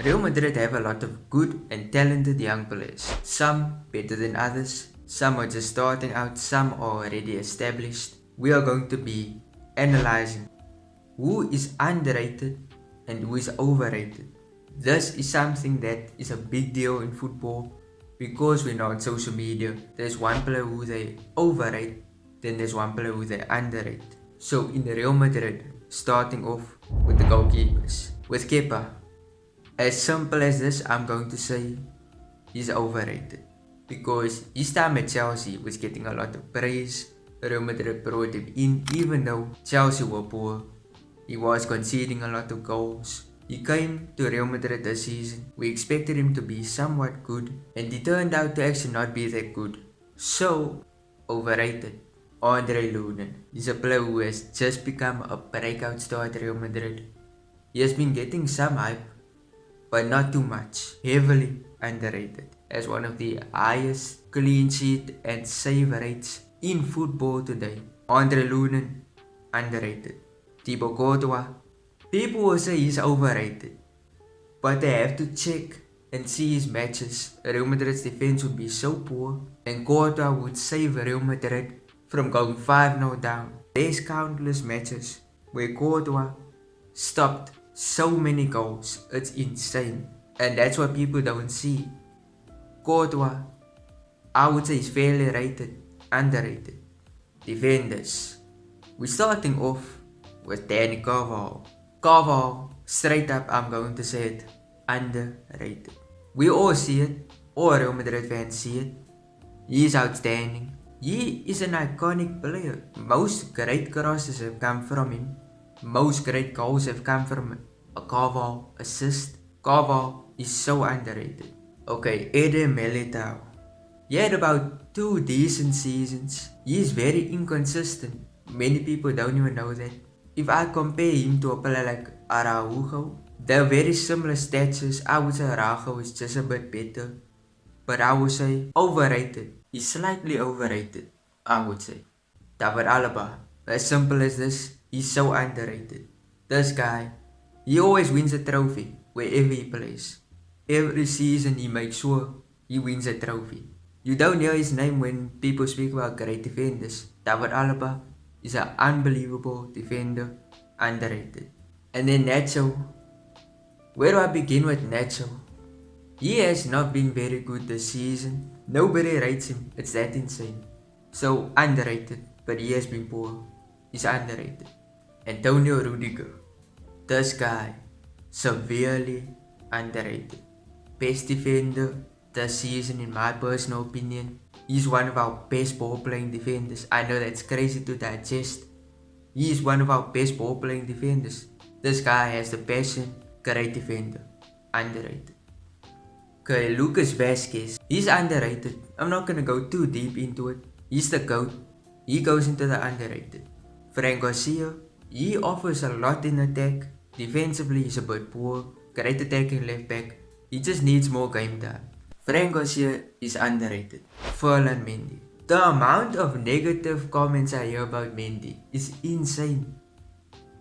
Real Madrid have a lot of good and talented young players. Some better than others, some are just starting out, some are already established. We are going to be analyzing who is underrated and who is overrated. This is something that is a big deal in football because we know on social media there's one player who they overrate, then there's one player who they underrate. So in Real Madrid, starting off with the goalkeepers. With Kepa, as simple as this, I'm going to say he's overrated because his time at Chelsea was getting a lot of praise. Real Madrid brought him in even though Chelsea were poor. He was conceding a lot of goals. He came to Real Madrid this season. We expected him to be somewhat good and he turned out to actually not be that good. So, overrated. Andre Lunin. He's a player who has just become a breakout star at Real Madrid. He has been getting some hype, but not too much. Heavily underrated as one of the highest clean sheet and save rates in football today. Andre Lunin, underrated. Thibaut Courtois, people will say he's overrated, but they have to check and see his matches. Real Madrid's defense would be so poor and Courtois would save Real Madrid from going 5-0 down. There's countless matches where Courtois stopped so many goals. It's insane. And that's what people don't see. Courtois, I would say, is fairly rated, underrated. Defenders. We're starting off with Danny Carvajal. Carvajal, straight up, I'm going to say it, underrated. We all see it. All Real Madrid fans see it. He is outstanding. He is an iconic player. Most great crosses have come from him. Most great goals have come from a Carvajal assist. Carvajal is so underrated. Okay, Militao. He had about 2 decent seasons. He is very inconsistent. Many people don't even know that. If I compare him to a player like Araujo, they're very similar status. I would say Araujo is just a bit better. But I would say overrated. He's slightly overrated, I would say. David Alaba, as simple as this, he's so underrated. This guy, he always wins a trophy wherever he plays. Every season he makes sure he wins a trophy. You don't hear his name when people speak about great defenders. David Alaba is an unbelievable defender, underrated. And then Nacho. Where do I begin with Nacho? He has not been very good this season. Nobody rates him. It's that insane. So underrated, but he has been poor. He's underrated. Antonio Rudiger. This guy, severely underrated. Best defender this season in my personal opinion. He's one of our best ball playing defenders. I know that's crazy to digest. He is one of our best ball playing defenders. This guy has the passion, great defender, underrated. Okay, Lucas.V, he's underrated. I'm not gonna go too deep into it. He's the GOAT. He goes into the underrated. Fran Garcia, he offers a lot in attack. Defensively, he's a bit poor. Great attacking left back. He just needs more game time. Fran Garcia is underrated. Ferland Mendy. The amount of negative comments I hear about Mendy is insane.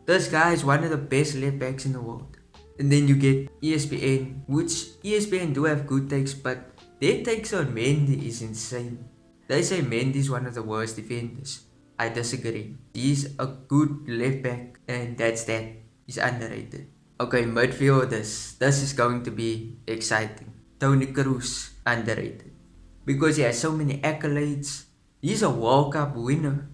This guy is one of the best left backs in the world. And then you get ESPN, which ESPN do have good takes, but their takes on Mendy is insane. They say Mendy is one of the worst defenders. I disagree. He's a good left back and that's that. He's underrated. Okay, midfielders. This is going to be exciting. Toni Kroos, underrated. Because he has so many accolades. He's a World Cup winner.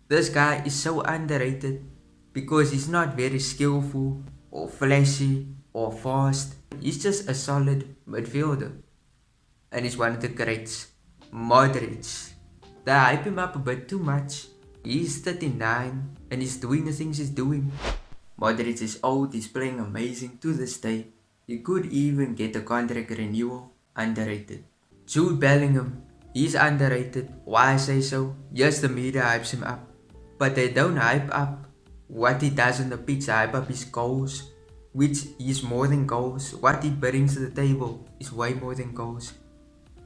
This guy is so underrated because he's not very skillful or flashy or fast. He's just a solid midfielder. And he's one of the greats. Modric. They hype him up a bit too much. He's 39 and he's doing the things he's doing. Modric is old, he's playing amazing to this day. He could even get a contract renewal. Underrated. Jude Bellingham. He's underrated. Why I say so? Yes, the media hypes him up. But they don't hype up what he does on the pitch. They hype up his goals, which is more than goals. What he brings to the table is way more than goals.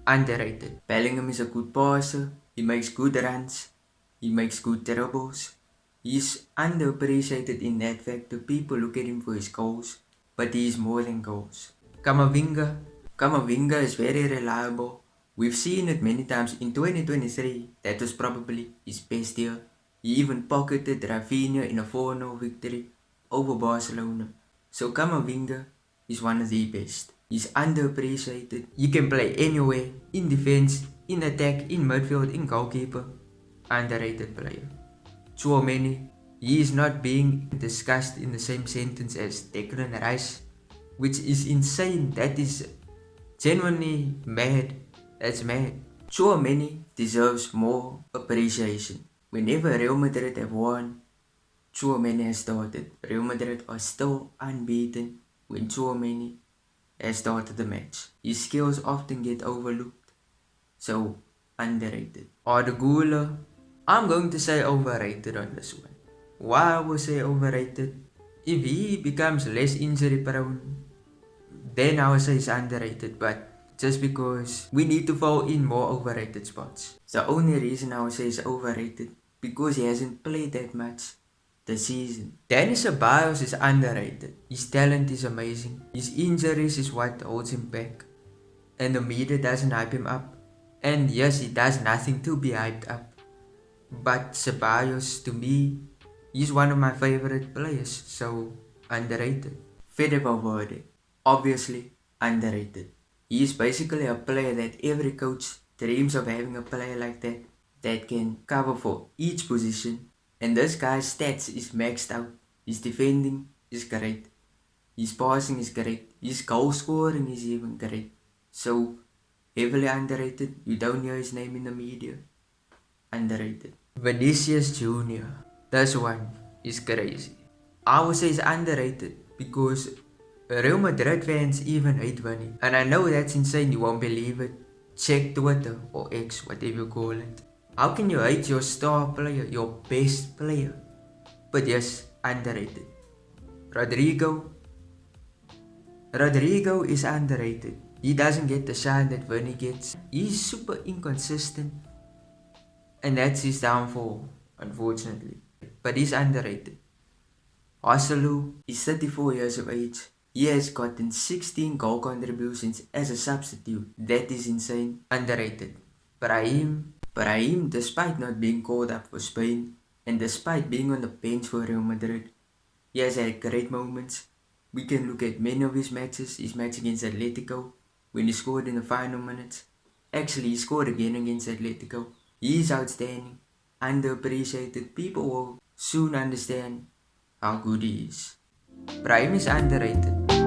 Underrated. Bellingham is a good passer. He makes good runs. He makes good dribbles. He's underappreciated in that factor. People look at him for his goals, but he is more than goals. Camavinga. Camavinga is very reliable. We've seen it many times in 2023. That was probably his best year. He even pocketed Rafinha in a 4-0 victory over Barcelona. So Camavinga is one of the best. He's underappreciated. He can play anywhere, in defense, in attack, in midfield, in goalkeeper. Underrated player. Tchouameni, he is not being discussed in the same sentence as Declan Rice, which is insane. That is genuinely mad. That's mad. Tchouameni deserves more appreciation. Whenever Real Madrid have won, Tchouameni has started. Real Madrid are still unbeaten when Tchouameni has started the match. His skills often get overlooked, so underrated. Arda Güler, I'm going to say overrated on this one. Why I will say overrated? If he becomes less injury prone, then I would say he's underrated, but just because we need to fall in more overrated spots. The only reason I would say he's overrated because he hasn't played that much this season. Ceballos is underrated. His talent is amazing. His injuries is what holds him back. And the media doesn't hype him up. And yes, he does nothing to be hyped up. But Ceballos, to me, he's one of my favorite players, so underrated. Valverde, obviously underrated. He is basically a player that every coach dreams of having a player like that can cover for each position. And this guy's stats is maxed out. His defending is great. His passing is great. His goal scoring is even great. So, heavily underrated. You don't hear his name in the media. Underrated. Vinicius Jr. This one is crazy. I would say he's underrated because Real Madrid fans even hate Vinny. And I know that's insane, you won't believe it. Check Twitter or X, whatever you call it. How can you hate your star player, your best player? But yes, underrated. Rodrygo is underrated. He doesn't get the shine that Vinny gets. He's super inconsistent. And that's his downfall, unfortunately. But he's underrated. Joselu is 34 years of age. He has gotten 16 goal contributions as a substitute. That is insane. Underrated. Brahim, despite not being called up for Spain, and despite being on the bench for Real Madrid, he has had great moments. We can look at many of his matches. His match against Atletico, when he scored in the final minutes. Actually, he scored again against Atletico. He is outstanding, underappreciated. People will soon understand how good he is. Brahim is underrated.